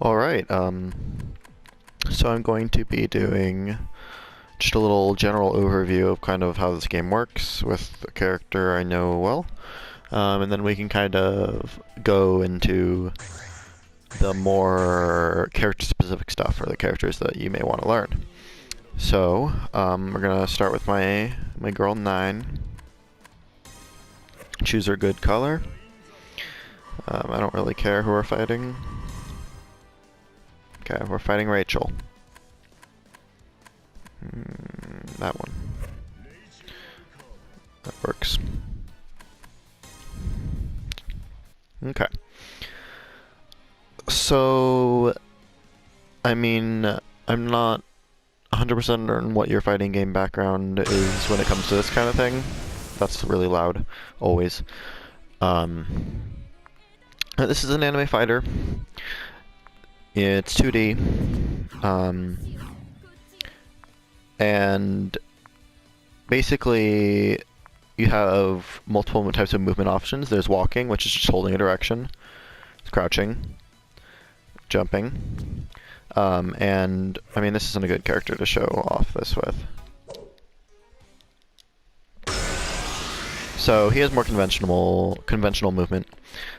Alright, so I'm going to be doing just a little general overview of kind of how this game works with a character I know well, and then we can kind of go into the more character-specific stuff for the characters that you may want to learn. So, we're gonna start with my girl 9. Choose her good color. I don't really care who we're fighting. Okay, we're fighting Rachel. That one. That works. Okay. So, I mean, I'm not 100% certain what your fighting game background is when it comes to this kind of thing. That's really loud, always. This is an anime fighter. It's 2D, and basically you have multiple types of movement options. There's walking, which is just holding a direction. It's crouching, jumping, and I mean this isn't a good character to show off this with. So he has more conventional movement.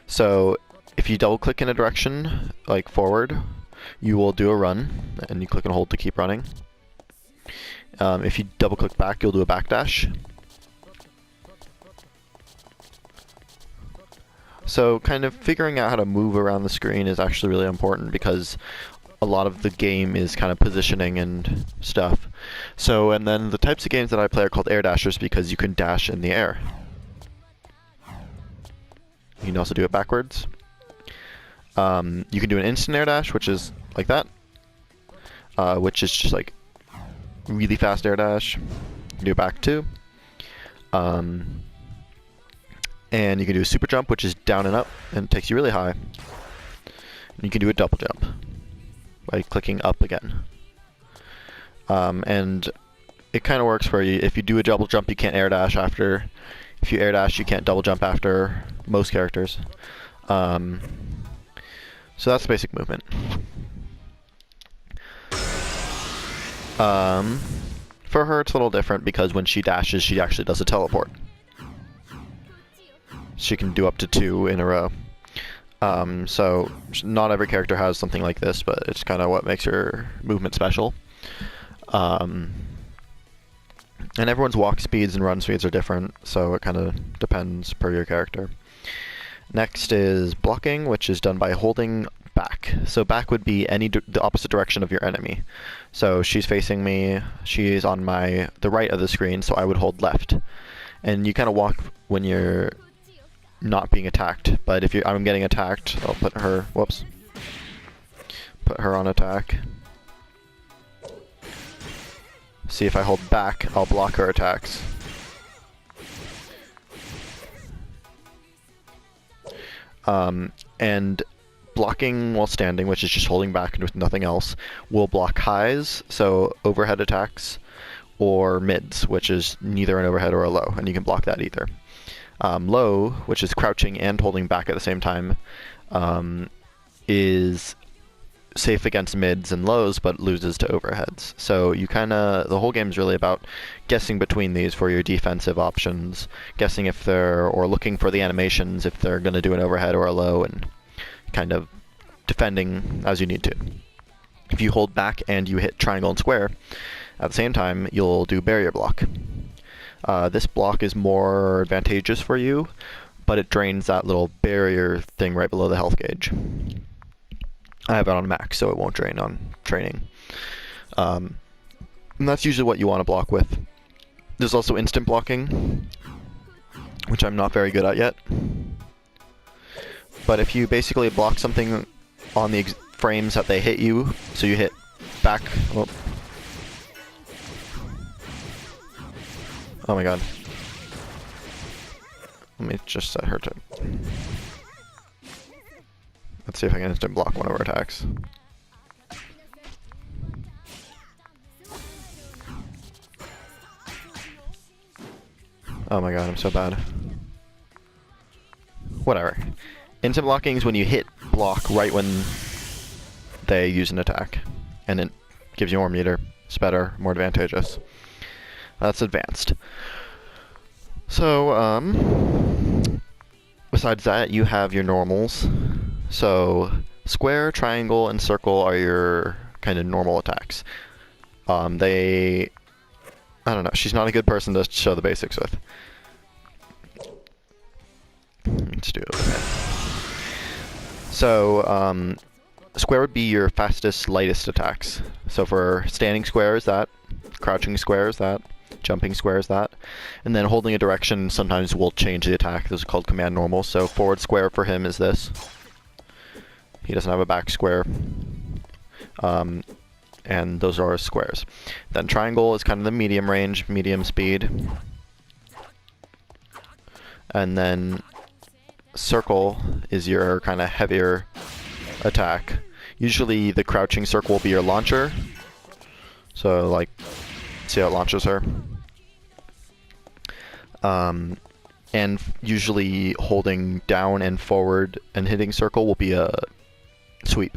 So if you double click in a direction, like forward, you will do a run, and you click and hold to keep running. If you double click back, you'll do a backdash. So kind of figuring out how to move around the screen is actually really important because a lot of the game is kind of positioning and stuff. So, and then the types of games that I play are called air dashers because you can dash in the air. You can also do it backwards. You can do an instant air dash, which is like that, which is just like really fast air dash. You can do it back too. And you can do a super jump, which is down and up, and takes you really high. And you can do a double jump by clicking up again. And it kind of works where if you do a double jump, you can't air dash after. If you air dash, you can't double jump after most characters. So that's basic movement. For her, it's a little different because when she dashes, she actually does a teleport. She can do up to 2 in a row. So not every character has something like this, but it's kind of what makes her movement special. And everyone's walk speeds and run speeds are different, so it kind of depends per your character. Next is blocking, which is done by holding back. So back would be the opposite direction of your enemy. So she's facing me, she's on the right of the screen, so I would hold left. And you kind of walk when you're not being attacked, but if I'm getting attacked, I'll put her on attack. See, if I hold back, I'll block her attacks. And blocking while standing, which is just holding back with nothing else, will block highs, so overhead attacks, or mids, which is neither an overhead or a low, and you can block that either. Low, which is crouching and holding back at the same time, is safe against mids and lows, but loses to overheads. So the whole game is really about guessing between these for your defensive options, guessing if or looking for the animations if they're going to do an overhead or a low, and kind of defending as you need to. If you hold back and you hit triangle and square at the same time, you'll do barrier block. This block is more advantageous for you, but it drains that little barrier thing right below the health gauge. I have it on max, so it won't drain on training. And that's usually what you want to block with. There's also instant blocking, which I'm not very good at yet. But if you basically block something on the frames that they hit you, so you hit back... Oh my god. Let me just set her to... Let's see if I can instant block one of her attacks. Oh my god, I'm so bad. Whatever. Instant blocking is when you hit block right when they use an attack, and it gives you more meter. It's better, more advantageous. That's advanced. So, besides that, you have your normals. So, square, triangle, and circle are your kind of normal attacks. I don't know, she's not a good person to show the basics with. Let's do overhead. So, square would be your fastest, lightest attacks. So for standing square is that, crouching square is that, jumping square is that, and then holding a direction sometimes will change the attack. Those are called command normals. So forward square for him is this. He doesn't have a back square. And those are squares. Then triangle is kind of the medium range, medium speed. And then circle is your kind of heavier attack. Usually the crouching circle will be your launcher. So like, see how it launches her? And usually holding down and forward and hitting circle will be a sweep.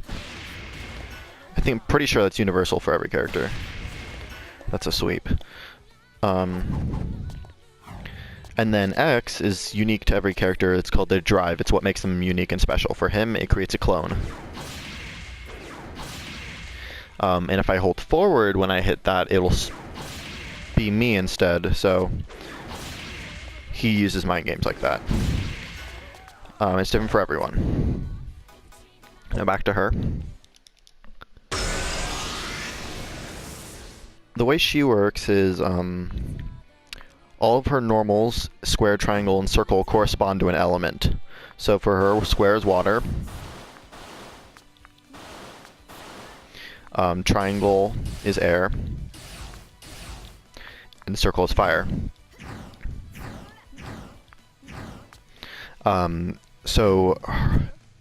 I'm pretty sure that's universal for every character. That's a sweep. And then X is unique to every character. It's called their drive. It's what makes them unique and special. For him, it creates a clone. And if I hold forward when I hit that, it'll be me instead. So he uses mind games like that. It's different for everyone. Now back to her. The way she works is all of her normals, square, triangle, and circle, correspond to an element. So for her, square is water. Triangle is air. And circle is fire. So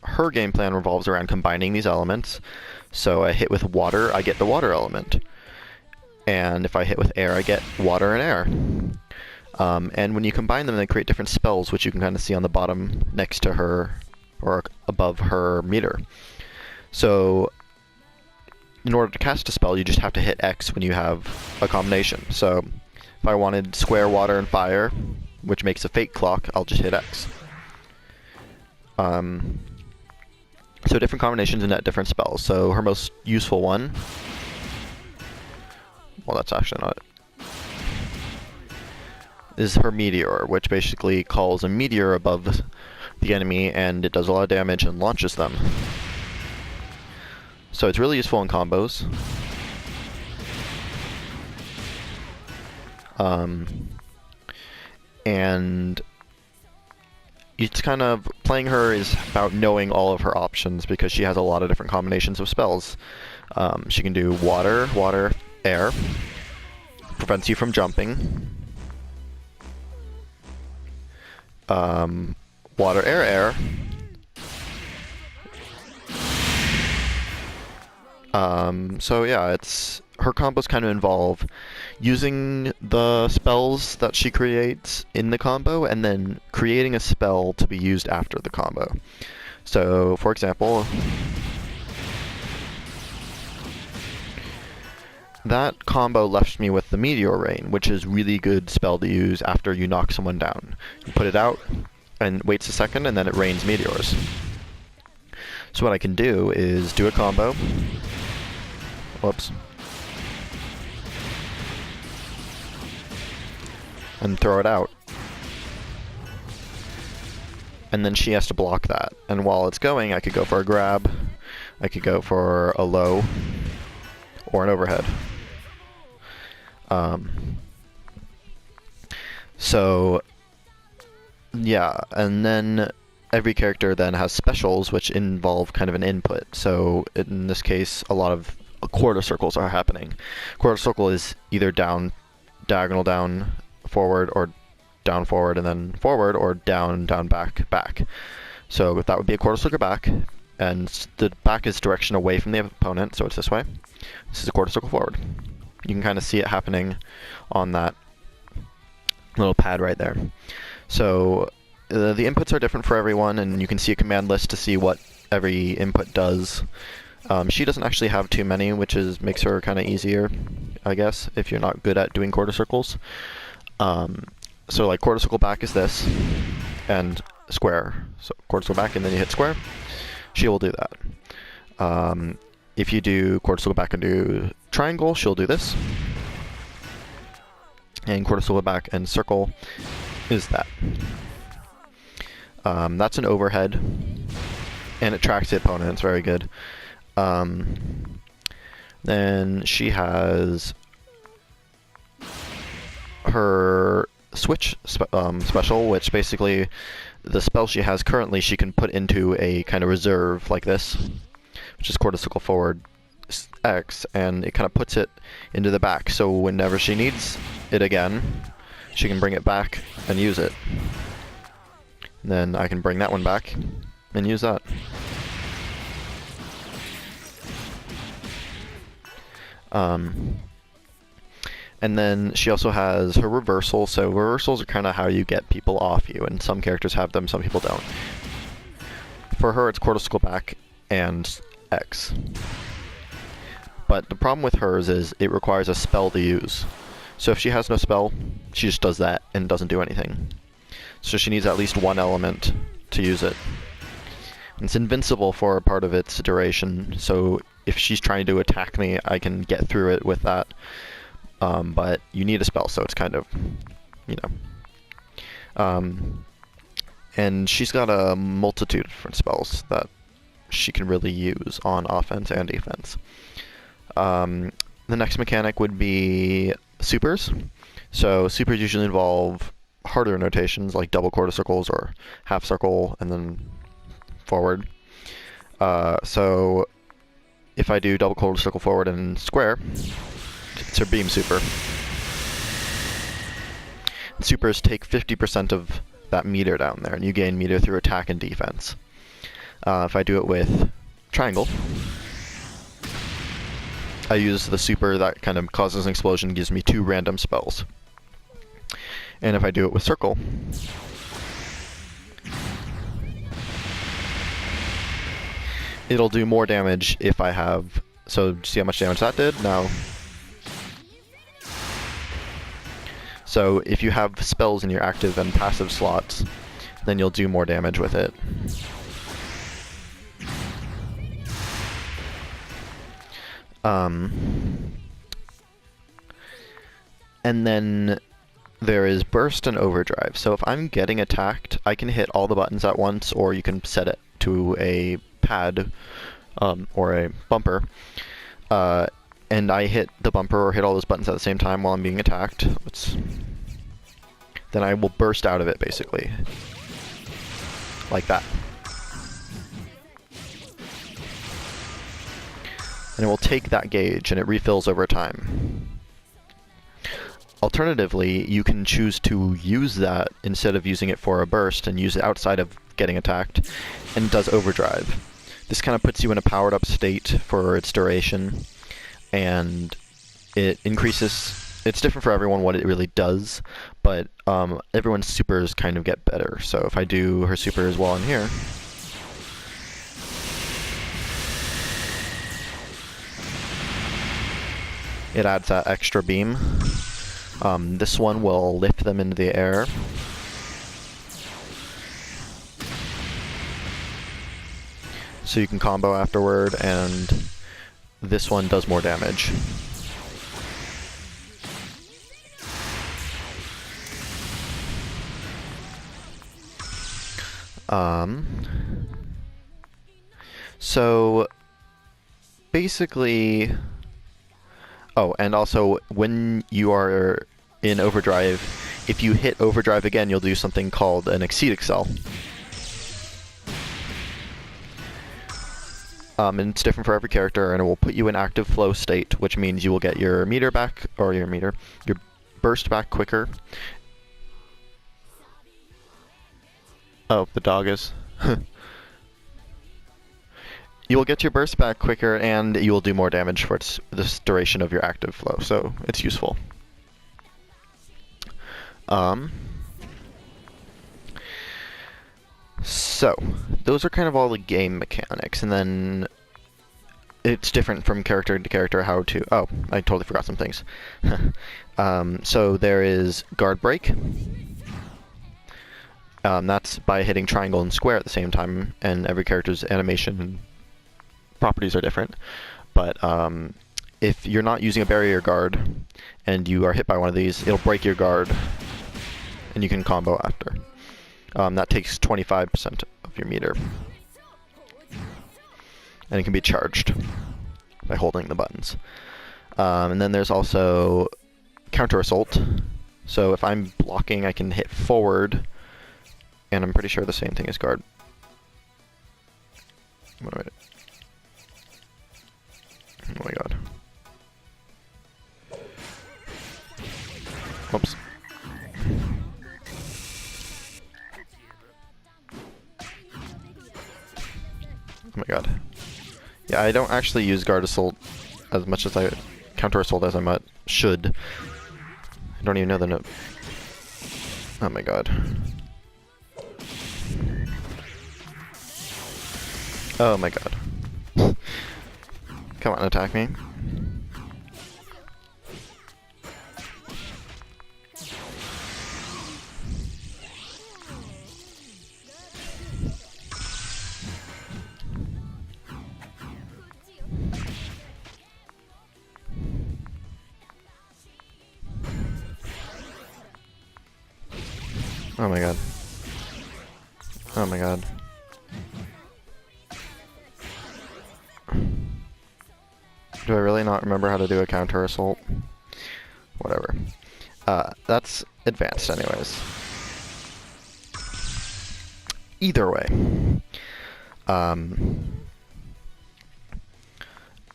her game plan revolves around combining these elements. So I hit with water, I get the water element. And if I hit with air, I get water and air. And when you combine them, they create different spells, which you can kind of see on the bottom next to her, or above her meter. So in order to cast a spell, you just have to hit X when you have a combination. So if I wanted square, water, and fire, which makes a fate clock, I'll just hit X. So different combinations net different spells. So her most useful one, well, that's actually not it, is her meteor, which basically calls a meteor above the enemy, and it does a lot of damage and launches them. So it's really useful in combos. And it's kind of, playing her is about knowing all of her options, because she has a lot of different combinations of spells. She can do water, water, air, prevents you from jumping. Water, air, air. So yeah, her combos kind of involve using the spells that she creates in the combo and then creating a spell to be used after the combo. So, for example, that combo left me with the Meteor Rain, which is really good spell to use after you knock someone down. You put it out and waits a second, and then it rains meteors. So what I can do is do a combo. Whoops. And throw it out. And then she has to block that. And while it's going, I could go for a grab, I could go for a low, or an overhead. So, yeah, and then every character then has specials which involve kind of an input. So in this case, a lot of quarter circles are happening. Quarter circle is either down, diagonal down, forward, or down forward and then forward, or down, down, back, back. So that would be a quarter circle back, and the back is direction away from the opponent, so it's this way. This is a quarter circle forward. You can kind of see it happening on that little pad right there. So the inputs are different for everyone, and you can see a command list to see what every input does. She doesn't actually have too many, which makes her kind of easier, I guess, if you're not good at doing quarter circles. So like quarter circle back is this, and square. So quarter circle back and then you hit square. She will do that. If you do quarter circle back and do triangle, she'll do this. And quarter circle back and circle is that. That's an overhead, and it tracks the opponent. It's very good. Then she has her switch special, which basically the spell she has currently she can put into a kind of reserve like this, which is quarter circle forward X, and it kind of puts it into the back, so whenever she needs it again, she can bring it back and use it. Then I can bring that one back and use that. And then she also has her reversal, so reversals are kind of how you get people off you, and some characters have them, some people don't. For her, it's quarter circle back and X. But the problem with hers is it requires a spell to use. So if she has no spell, she just does that and doesn't do anything. So she needs at least one element to use it. And it's invincible for a part of its duration, so if she's trying to attack me, I can get through it with that. But you need a spell, so it's kind of, you know. And she's got a multitude of different spells that she can really use on offense and defense. The next mechanic would be supers. So supers usually involve harder notations like double quarter circles or half circle and then forward. So if I do double quarter circle forward and square, it's her beam super. Supers take 50% of that meter down there, and you gain meter through attack and defense. If I do it with triangle, I use the super that kind of causes an explosion, gives me 2 random spells. And if I do it with circle, it'll do more damage if I have... So see how much damage that did? Now. So if you have spells in your active and passive slots, then you'll do more damage with it. And then there is burst and overdrive. So if I'm getting attacked, I can hit all the buttons at once, or you can set it to a pad or a bumper. And I hit the bumper or hit all those buttons at the same time while I'm being attacked. Then I will burst out of it, basically. Like that. And it will take that gauge, and it refills over time. Alternatively, you can choose to use that instead of using it for a burst and use it outside of getting attacked, and it does overdrive. This kind of puts you in a powered up state for its duration, and it increases... It's different for everyone what it really does, but everyone's supers kind of get better. So if I do her supers while I'm here, it adds that extra beam. This one will lift them into the air. So you can combo afterward, and this one does more damage. So basically, oh, and also when you are in overdrive, if you hit overdrive again, you'll do something called an exceed excel. And it's different for every character, and it will put you in active flow state, which means you will get your meter back, or your burst back quicker. Oh, the dog is. You will get your burst back quicker, and you will do more damage for this duration of your active flow, so it's useful. So, those are kind of all the game mechanics, and then it's different from character to character how to... Oh, I totally forgot some things. So there is guard break. That's by hitting triangle and square at the same time, and every character's animation and properties are different. But if you're not using a barrier guard and you are hit by one of these, it'll break your guard, and you can combo after. That takes 25% of your meter. And it can be charged by holding the buttons. And then there's also counter assault. So if I'm blocking, I can hit forward, and I'm pretty sure the same thing as guard. Oh my god. Whoops. Oh my god. Yeah, I don't actually use guard assault as much as I counter assault as I should. I don't even know the note. Oh my god. Oh my god. Come on, attack me. Oh my god. Oh my god. Do I really not remember how to do a counter assault? Whatever. That's advanced anyways. Either way.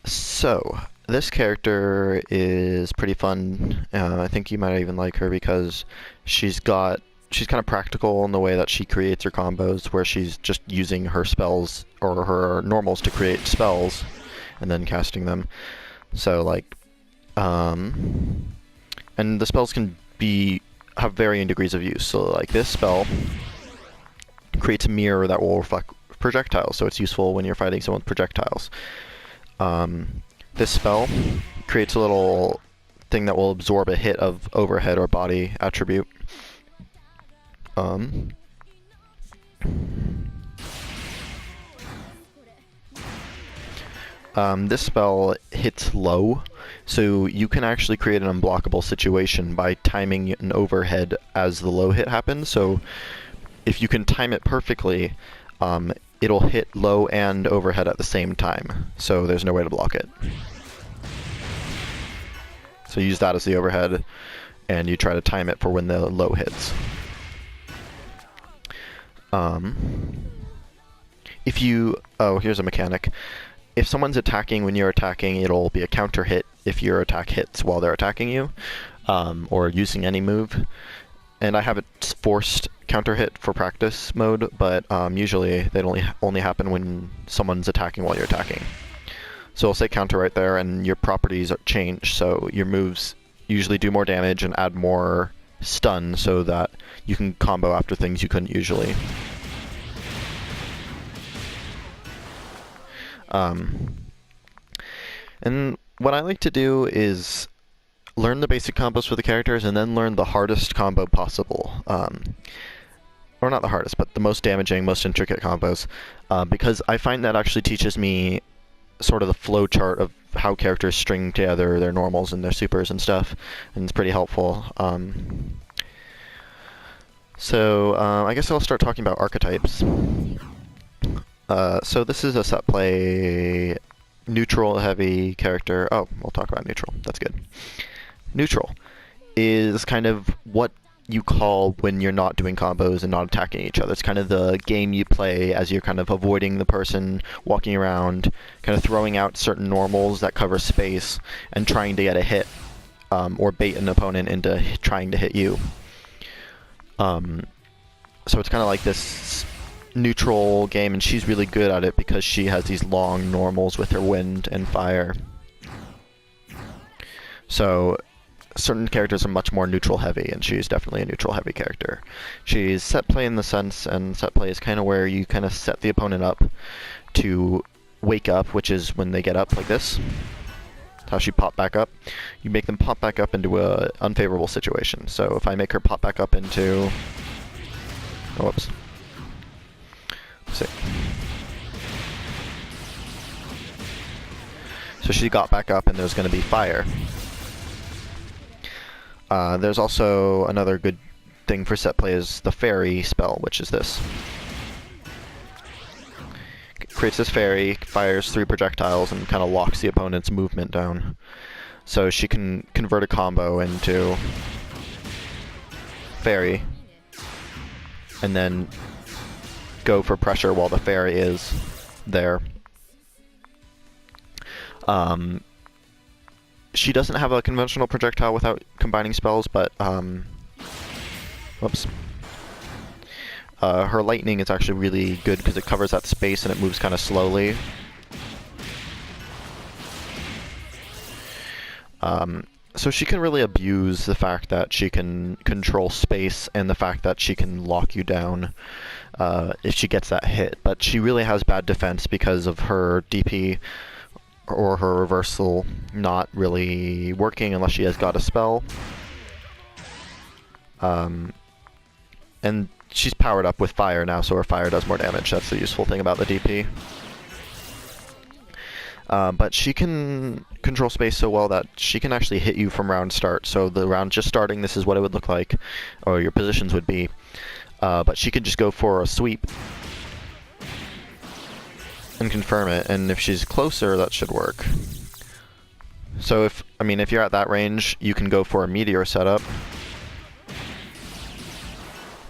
So, this character is pretty fun. I think you might even like her because she's kind of practical in the way that she creates her combos, where she's just using her spells or her normals to create spells and then casting them. So like, and the spells can have varying degrees of use. So like this spell creates a mirror that will reflect projectiles, so it's useful when you're fighting someone with projectiles. This spell creates a little thing that will absorb a hit of overhead or body attribute. This spell hits low, so you can actually create an unblockable situation by timing an overhead as the low hit happens. So if you can time it perfectly, it'll hit low and overhead at the same time, so there's no way to block it. So use that as the overhead, and you try to time it for when the low hits. Here's a mechanic. If someone's attacking when you're attacking, it'll be a counter hit if your attack hits while they're attacking you, or using any move. And I have it forced counter hit for practice mode, but usually they only happen when someone's attacking while you're attacking. So I'll say counter right there, and your properties change, so your moves usually do more damage and add more stun, so that you can combo after things you couldn't usually. And what I like to do is learn the basic combos for the characters and then learn the hardest combo possible. Or not the hardest, but the most damaging, most intricate combos, because I find that actually teaches me sort of the flow chart of how characters string together their normals and their supers and stuff, and it's pretty helpful. I guess I'll start talking about archetypes. So this is a set play neutral heavy character. Oh, we'll talk about neutral. That's good. Neutral is kind of what you call when you're not doing combos and not attacking each other. It's kind of the game you play as you're kind of avoiding the person, walking around, kind of throwing out certain normals that cover space and trying to get a hit, or bait an opponent into trying to hit you. So it's kind of like this neutral game, and she's really good at it because she has these long normals with her wind and fire. So certain characters are much more neutral heavy, and she's definitely a neutral heavy character. She's set play in the sense, and set play is kind of where you kind of set the opponent up to wake up, which is when they get up like this. How she popped back up. You make them pop back up into a unfavorable situation. So if I make her pop back up into... Oh, whoops. Let's see. So she got back up and there's going to be fire. There's also another good thing for set play is the fairy spell, which is this. Creates this fairy, fires 3 projectiles, and kind of locks the opponent's movement down. So she can convert a combo into fairy, and then go for pressure while the fairy is there. She doesn't have a conventional projectile without combining spells, but whoops. Her lightning is actually really good because it covers that space and it moves kind of slowly. So she can really abuse the fact that she can control space and the fact that she can lock you down if she gets that hit. But she really has bad defense because of her DP or her reversal not really working unless she has got a spell. And she's powered up with fire now, so her fire does more damage. That's the useful thing about the DP. But she can control space so well that she can actually hit you from round start. So the round just starting, this is what it would look like, or your positions would be. But she could just go for a sweep and confirm it, and if she's closer, that should work. So if you're at that range, you can go for a meteor setup.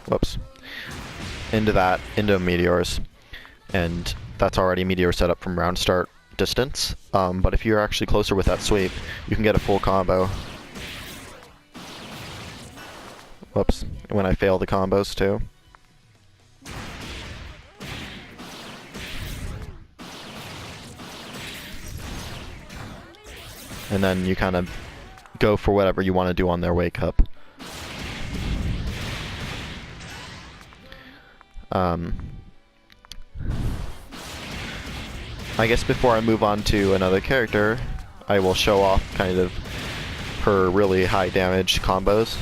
Whoops. Into meteors, and that's already meteor setup from round start distance. But if you're actually closer with that sweep, you can get a full combo. Whoops. When I fail the combos too. And then you kind of go for whatever you want to do on their wake up. I guess before I move on to another character, I will show off kind of her really high damage combos.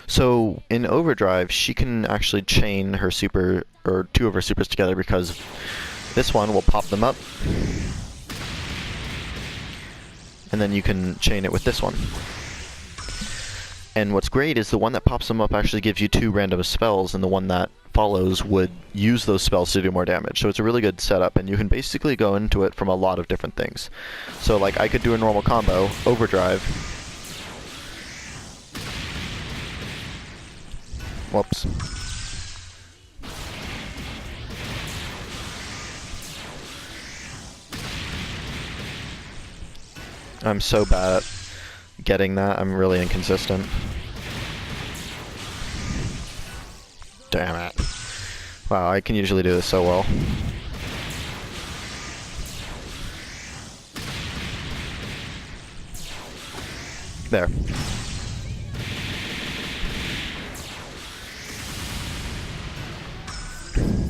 So in Overdrive, she can actually chain her super, or 2 of her supers together, because this one will pop them up. And then you can chain it with this one. And what's great is the one that pops them up actually gives you 2 random spells, and the one that follows would use those spells to do more damage. So it's a really good setup, and you can basically go into it from a lot of different things. So like I could do a normal combo, Overdrive. Whoops. I'm so bad at getting that. I'm really inconsistent. Damn it. Wow, I can usually do this so well. There.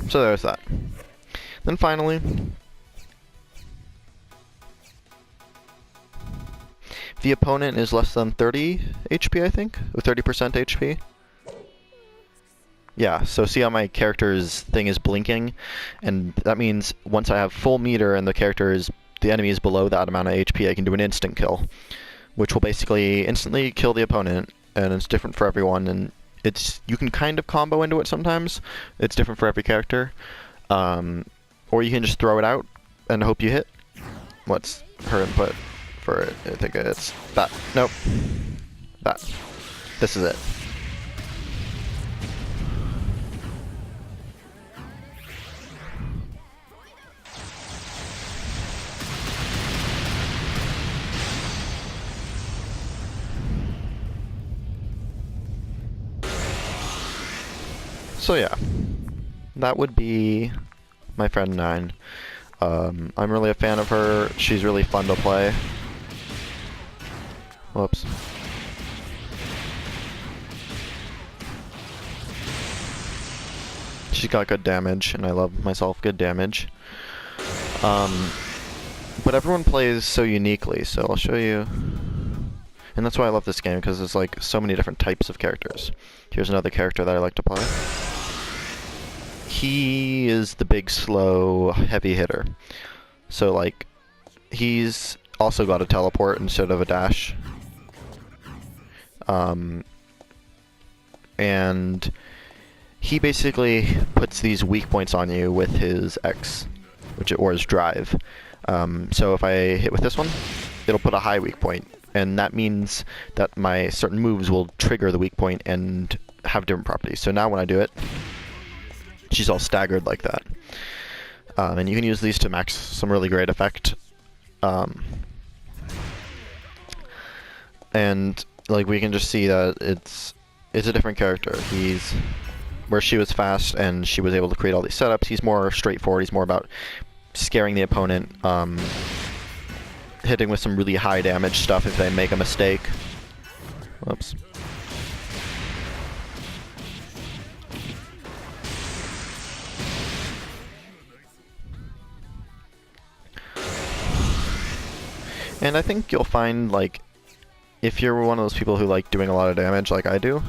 So there's that. Then finally, the opponent is less than 30 HP, I think? Or 30% HP? Yeah, so see how my character's thing is blinking? And that means once I have full meter and the enemy is below that amount of HP, I can do an instant kill, which will basically instantly kill the opponent, and it's different for everyone, and you can kind of combo into it sometimes. It's different for every character. Or you can just throw it out and hope you hit. What's her input for it? I think it's that. Nope. That. This is it. So yeah, that would be my friend 9. I'm really a fan of her. She's really fun to play. Whoops. She's got good damage, and I love myself good damage. But everyone plays so uniquely, so I'll show you. And that's why I love this game, because there's like so many different types of characters. Here's another character that I like to play. He is the big, slow, heavy hitter. So like, he's also got a teleport instead of a dash. And he basically puts these weak points on you with his X, or his drive. So if I hit with this one, it'll put a high weak point, and that means that my certain moves will trigger the weak point and have different properties. So now when I do it, she's all staggered like that. And you can use these to max some really great effect. And like we can just see that it's a different character. Where she was fast and she was able to create all these setups, he's more straightforward. He's more about scaring the opponent, hitting with some really high damage stuff if they make a mistake. Whoops. And I think you'll find, like, if you're one of those people who like doing a lot of damage like I do,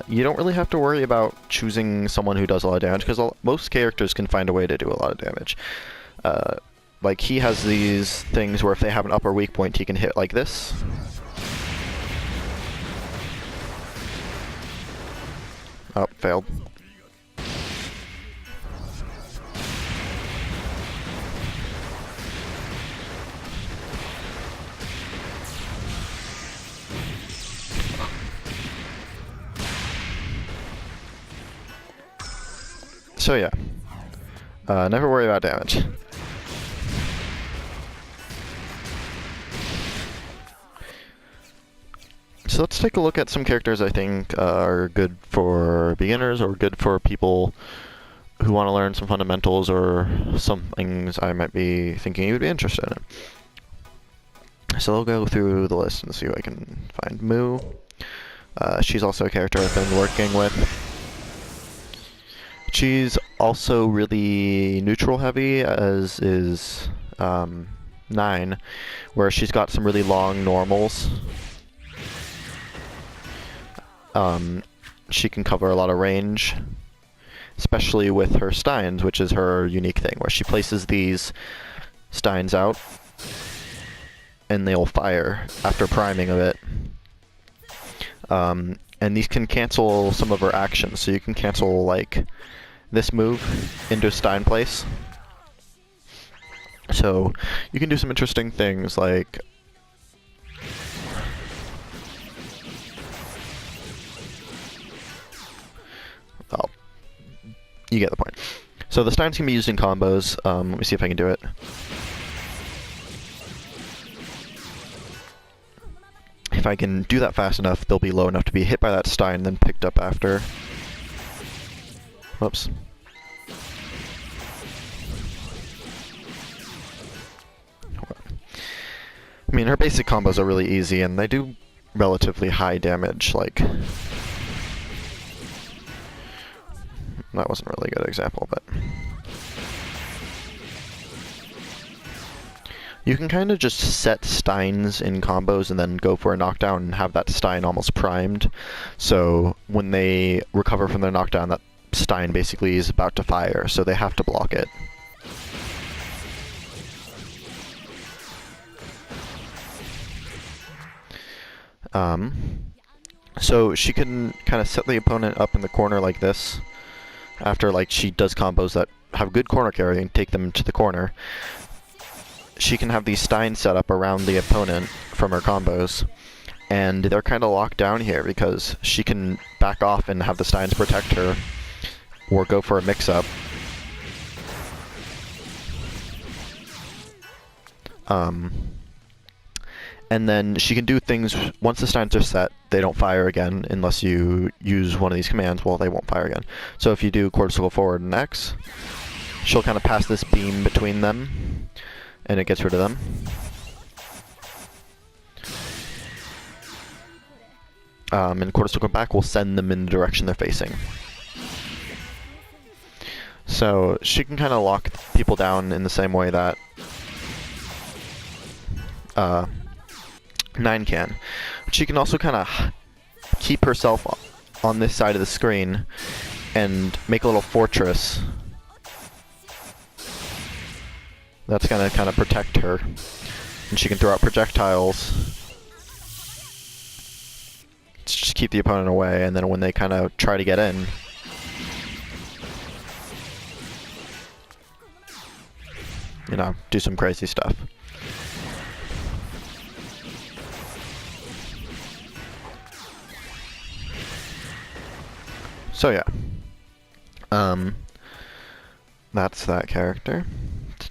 you don't really have to worry about choosing someone who does a lot of damage, because most characters can find a way to do a lot of damage. Like, he has these things where if they have an upper weak point, he can hit like this. Oh, failed. So yeah, never worry about damage. So let's take a look at some characters I think are good for beginners or good for people who want to learn some fundamentals or some things I might be thinking you would be interested in. So I'll go through the list and see what I can find. Moo. She's also a character I've been working with. She's also really neutral heavy, as is 9, where she's got some really long normals. She can cover a lot of range, especially with her steins, which is her unique thing, where she places these steins out, and they'll fire after priming a bit. And these can cancel some of her actions, so you can cancel, like, this move into Stein place. So you can do some interesting things like you get the point. So the Steins can be used in combos. Let me see if I can do it. If I can do that fast enough, they'll be low enough to be hit by that Stein and then picked up after. Whoops. I mean, her basic combos are really easy, and they do relatively high damage, like... That wasn't a really good example, but... You can kind of just set Steins in combos and then go for a knockdown and have that Stein almost primed. So when they recover from their knockdown, that Stein basically is about to fire, so they have to block it. So she can kind of set the opponent up in the corner like this, after like she does combos that have good corner carry and take them to the corner. She can have these Steins set up around the opponent from her combos, and they're kind of locked down here because she can back off and have the Steins protect her, or go for a mix-up. And then she can do things, once the Steins are set, they don't fire again unless you use one of these commands. Well, they won't fire again. So if you do quarter circle forward and X, she'll kind of pass this beam between them, and it gets rid of them. And quarter circle back will send them in the direction they're facing. So she can kind of lock people down in the same way that 9 can. She can also kind of keep herself on this side of the screen and make a little fortress that's gonna kind of protect her. And she can throw out projectiles to just keep the opponent away, and then when they kind of try to get in, you know, do some crazy stuff. So yeah, that's that character.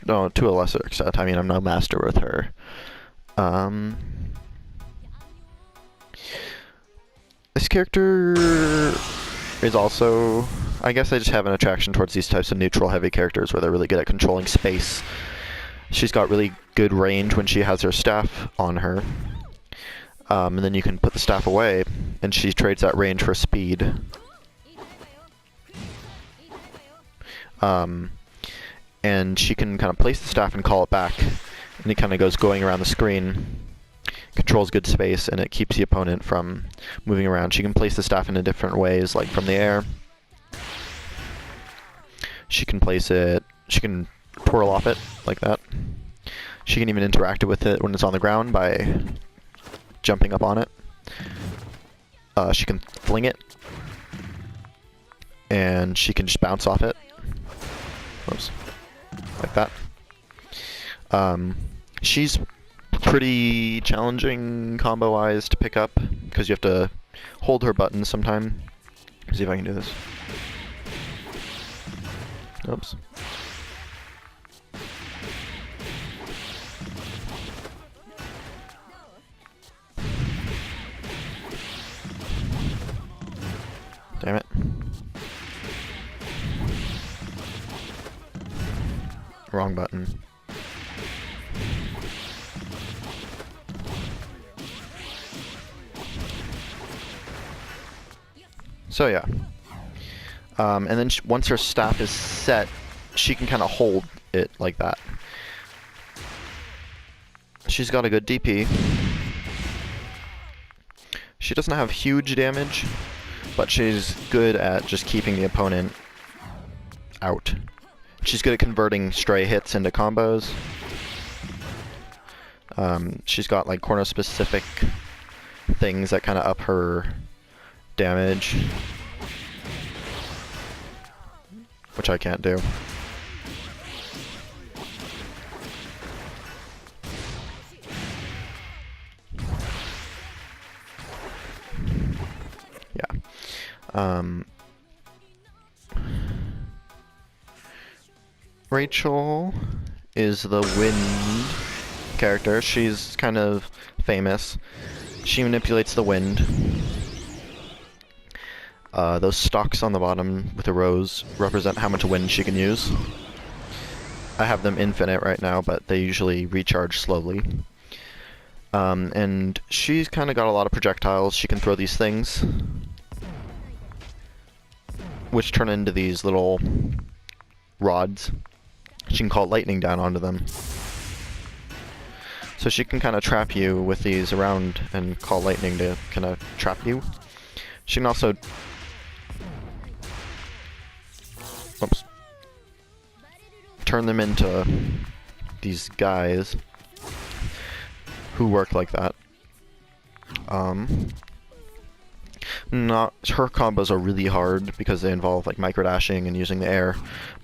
No, to a lesser extent. I mean, I'm no master with her. This character is also, I guess I just have an attraction towards these types of neutral heavy characters where they're really good at controlling space. She's got really good range when she has her staff on her. And then you can put the staff away, and she trades that range for speed. And she can kind of place the staff and call it back, and it kind of goes going around the screen, controls good space, and it keeps the opponent from moving around. She can place the staff in different ways, like from the air. She can place it, she can twirl off it, like that. She can even interact with it when it's on the ground by jumping up on it. She can fling it, and she can just bounce off it. Oops. Like that. She's pretty challenging combo-wise to pick up, because you have to hold her button sometime. Let's see if I can do this. Oops. Damn it. Wrong button. So yeah. And then once her staff is set, she can kind of hold it like that. She's got a good DP. She doesn't have huge damage, but she's good at just keeping the opponent out. She's good at converting stray hits into combos. She's got like corner specific things that kind of up her damage, which I can't do. Yeah. Rachel is the wind character. She's kind of famous. She manipulates the wind. Those stalks on the bottom with the rose represent how much wind she can use. I have them infinite right now, but they usually recharge slowly. And she's kind of got a lot of projectiles. She can throw these things, which turn into these little rods. She can call lightning down onto them. So she can kind of trap you with these around and call lightning to kind of trap you. She can also... Oops. Turn them into these guys who work like that. Her combos are really hard because they involve like microdashing and using the air,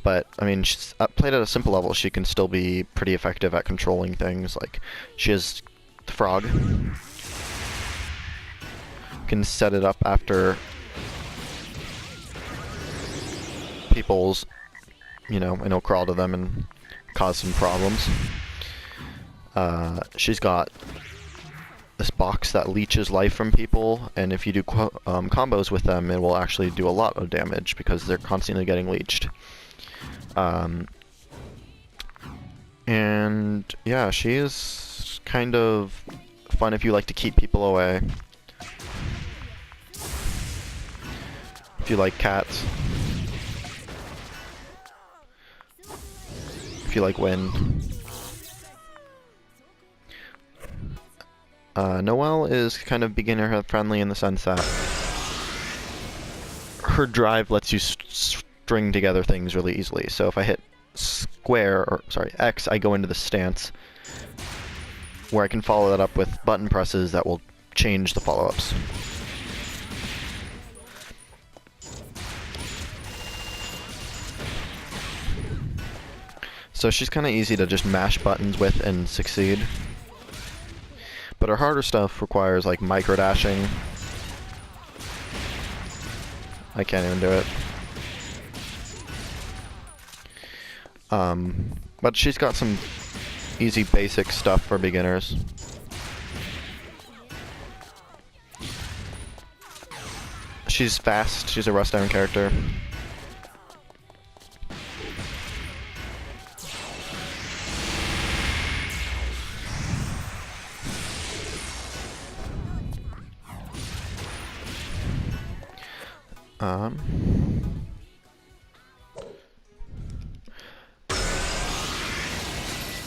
but I mean, she's played at a simple level. She can still be pretty effective at controlling things. Like she has the frog, can set it up after people's, you know, and it'll crawl to them and cause some problems. She's got this box that leeches life from people, and if you do combos with them, it will actually do a lot of damage because they're constantly getting leeched. And yeah, she is kind of fun if you like to keep people away. If you like cats. if you like wind. Noelle is kind of beginner friendly in the sense that her drive lets you string together things really easily. So if I hit X, I go into the stance where I can follow that up with button presses that will change the follow-ups. So she's kind of easy to just mash buttons with and succeed. But her harder stuff requires like micro dashing. I can't even do it. But she's got some easy basic stuff for beginners. She's fast, she's a Rust Iron character.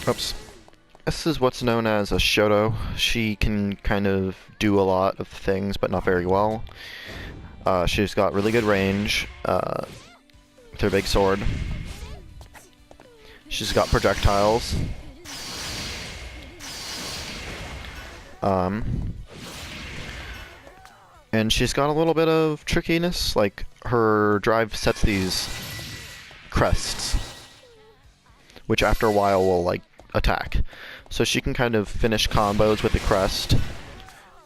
Oops. This is what's known as a Shoto. She can kind of do a lot of things, but not very well. She's got really good range with her big sword. She's got projectiles. And she's got a little bit of trickiness, like her drive sets these crests, which after a while will like attack. So she can kind of finish combos with the crest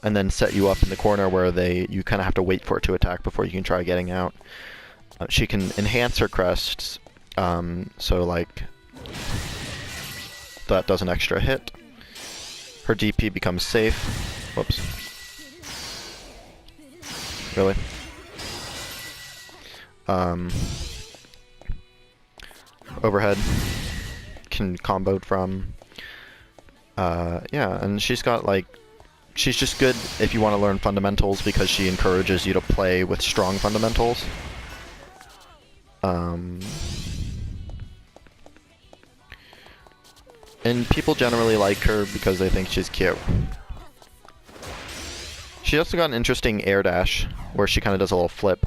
and then set you up in the corner where you kind of have to wait for it to attack before you can try getting out. She can enhance her crests, so like that does an extra hit. Her DP becomes safe. Whoops. Really? Overhead can comboed from. Yeah, and she's got like, she's just good if you want to learn fundamentals because she encourages you to play with strong fundamentals. And people generally like her because they think she's cute. She also got an interesting air dash where she kind of does a little flip.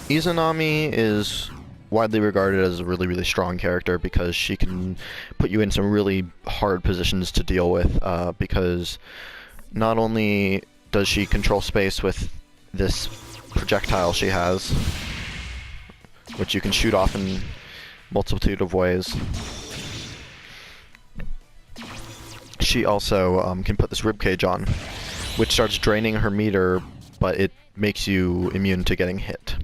Izanami is widely regarded as a really, really strong character because she can put you in some really hard positions to deal with, because not only does she control space with this projectile she has, which you can shoot off in multitude of ways, she also can put this ribcage on, which starts draining her meter, but it makes you immune to getting hit.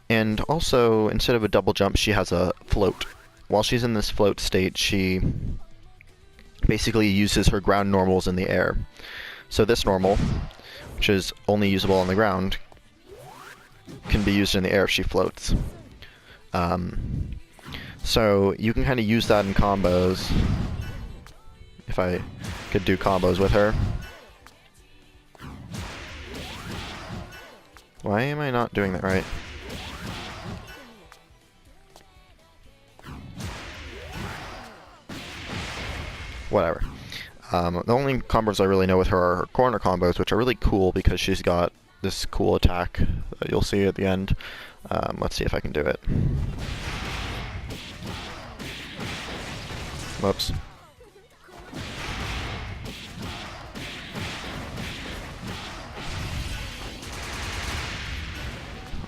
And also, instead of a double jump, she has a float. While she's in this float state, she basically uses her ground normals in the air. So this normal, which is only usable on the ground, can be used in the air if she floats. So you can kind of use that in combos. If I could do combos with her. Why am I not doing that right? Whatever. The only combos I really know with her are her corner combos, which are really cool because she's got this cool attack that you'll see at the end. Let's see if I can do it. Whoops.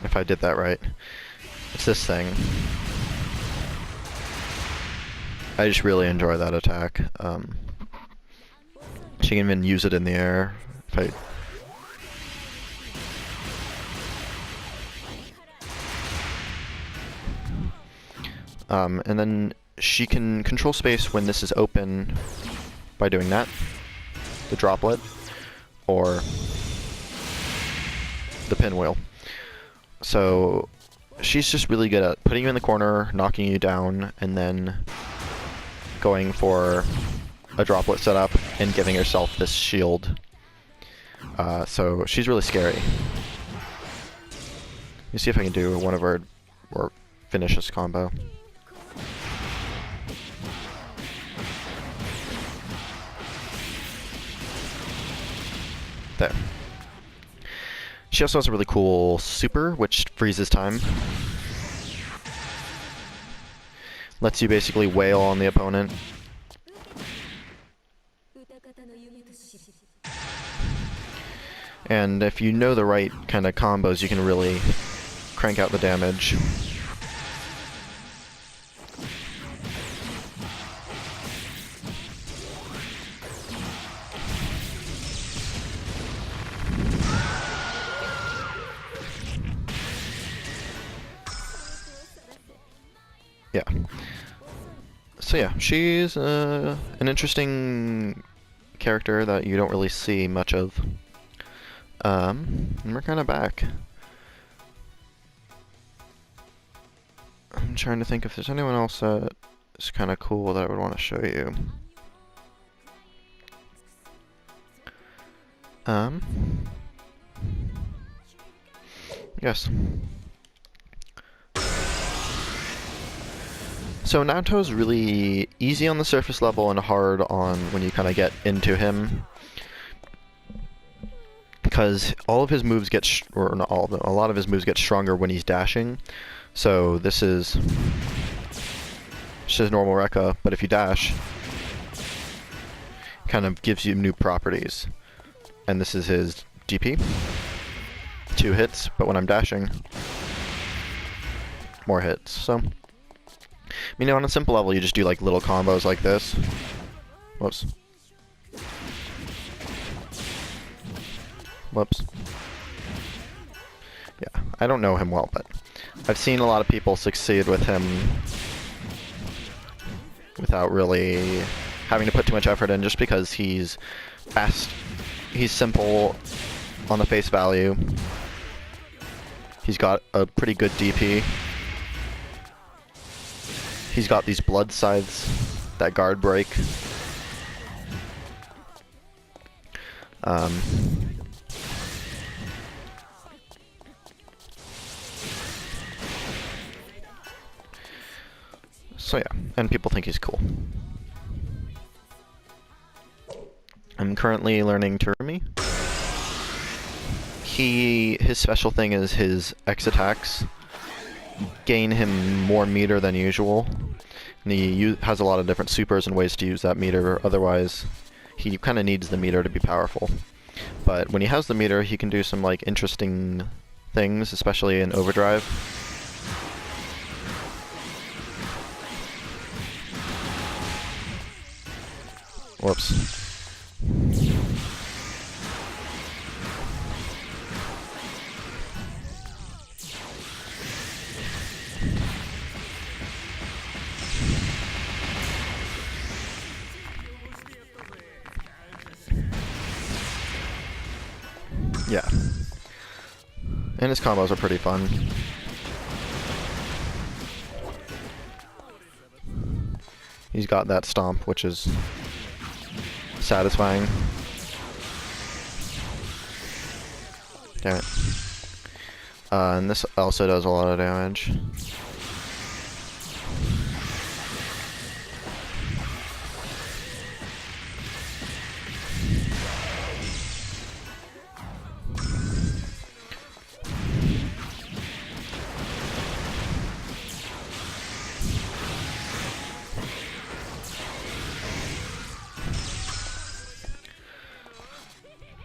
If I did that right. It's this thing. I just really enjoy that attack. She can even use it in the air. If and then she can control space when this is open by doing that, the droplet, or the pinwheel. So she's just really good at putting you in the corner, knocking you down, and then going for a droplet setup and giving herself this shield. So she's really scary. Let me see if I can do one of her, or finish this combo. There. She also has a really cool super, which freezes time. Lets you basically wail on the opponent. And if you know the right kind of combos, you can really crank out the damage. Yeah. So yeah, she's an interesting character that you don't really see much of. And we're kind of back. I'm trying to think if there's anyone else that is kind of cool that I would want to show you. Yes. So Naoto's really easy on the surface level and hard on when you kind of get into him, because all of his moves get, or not all of them, a lot of his moves get stronger when he's dashing. So this is normal Rekka, but if you dash, kind of gives you new properties. And this is his DP. 2 hits, but when I'm dashing, more hits. So, you know, on a simple level, you just do like little combos like this. Whoops. Whoops. Yeah, I don't know him well, but I've seen a lot of people succeed with him without really having to put too much effort in, just because he's fast, he's simple on the face value, he's got a pretty good DP, he's got these blood scythes that guard break. So yeah, and people think he's cool. I'm currently learning Turumi. His special thing is his X attacks gain him more meter than usual. And he has a lot of different supers and ways to use that meter, otherwise he kind of needs the meter to be powerful. But when he has the meter, he can do some like interesting things, especially in overdrive. Whoops. Yeah. And his combos are pretty fun. He's got that stomp, which is satisfying. Damn it. And this also does a lot of damage.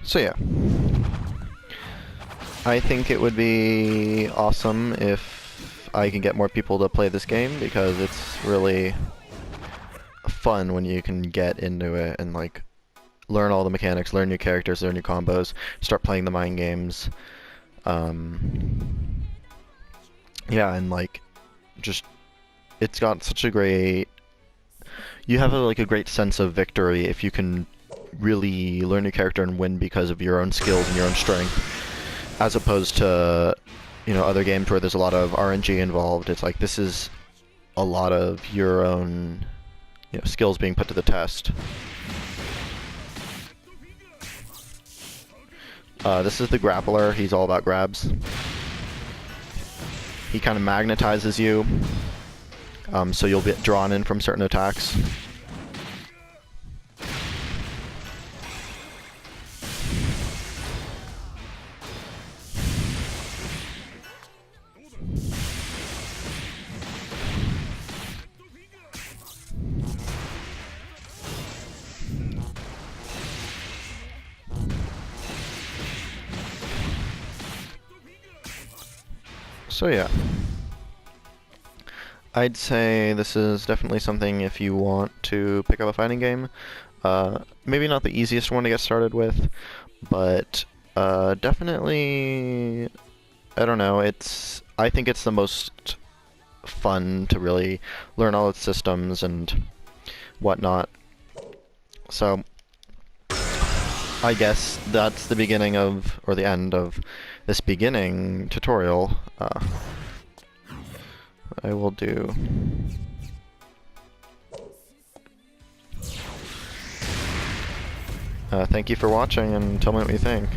So yeah, I think it would be awesome if I can get more people to play this game, because it's really fun when you can get into it and like learn all the mechanics, learn new characters, learn new combos, start playing the mind games. Yeah, and like just it's got such a great, you have like a great sense of victory if you can really learn your character and win because of your own skills and your own strength, as opposed to, you know, other games where there's a lot of RNG involved. It's like this is a lot of your own, you know, skills being put to the test. This is the grappler. He's all about grabs. He kind of magnetizes you, so you'll get drawn in from certain attacks. So yeah, I'd say this is definitely something if you want to pick up a fighting game. Maybe not the easiest one to get started with, but definitely, I don't know, I think it's the most fun to really learn all its systems and whatnot. So I guess that's the beginning of, or the end of, this beginning tutorial. I will do... thank you for watching, and tell me what you think.